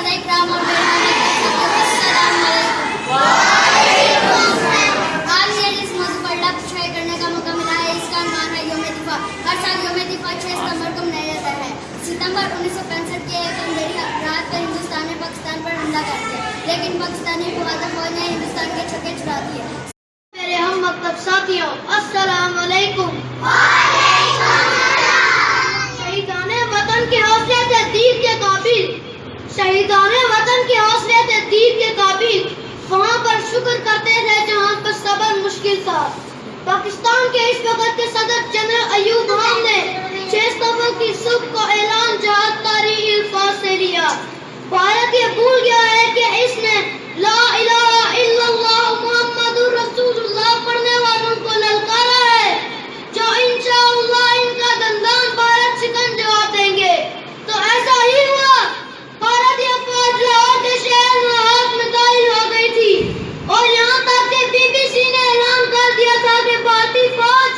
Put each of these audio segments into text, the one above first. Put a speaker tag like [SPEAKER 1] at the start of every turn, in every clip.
[SPEAKER 1] शहदाए इकराम और अस्सलाम वालेकुम। आज मुझे इस मौजू पर लफ्ज़ शेयर करने का मौका मिला है। इसका नाम है यौम दिफा। हर साल यौम दिफा 6 सितंबर को मनाया जाता है। सितंबर 1965 के एक अंधेरी रात पर हिंदुस्तान ने पाकिस्तान पर हमला कर दिया, लेकिन पाकिस्तानी फौज ने हिंदुस्तान के छक्के छुड़ा दिए। मेरे हम मकतब साथियों, अस्सलाम वालेकुम। शहीदाने वतन के हौसले थे तीर के काबिल, शहीदाने वतन के हौसले थे तीर के काबिल। वहाँ पर शुक्र करते थे जहाँ पर सबर मुश्किल था। पाकिस्तान के इस वक्त के सदर जनरल अयूब खान ने 6 सितंबर की सुबह को ऐलान जहाद तारीख अल्फाज से लिया। भारत ये भूल गया है कि इसने ला इलाहा इल्लल्लाह मुहम्मदुर रसूलुल्लाह पढ़ने वालों को ललकारा है, जो इंशाअल्लाह इनका दंदान भारत शिकन जवाब देंगे। तो ऐसा ही हुआ। भारतीय फौज लाहौर के शहर में हाथ में दाखिल हो गई थी और यहाँ तक कि BBC ने ऐलान कर दिया था कि भारतीय फौज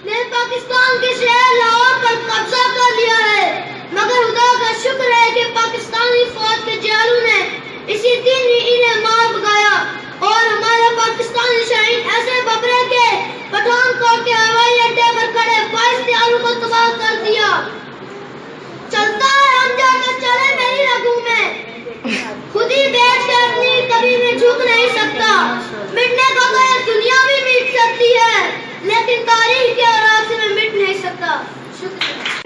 [SPEAKER 1] ने पाकिस्तान के शहर लाहौर पर कब्जा कर लिया है। मगर खुदा का शुक्र है कि पाकिस्तानी फौज के जवानों ने इसी दिन ही इन्हें मार भगाया और हमारे पाकिस्तानी शहीद ऐसे बबरे के पठानकोट के हवाई अड्डे पर खड़े बाईस हथियारों को तबाह कर दिया। चलता है हम जाकर चले मेरी रगों में, खुद ही बैठ कर अपनी कभी में झुक नहीं सकता। मिटने को तो ये दुनिया भी मिट सकती है, लेकिन तारीख के औराक से मैं मिट नहीं सकता। शुक्रिया।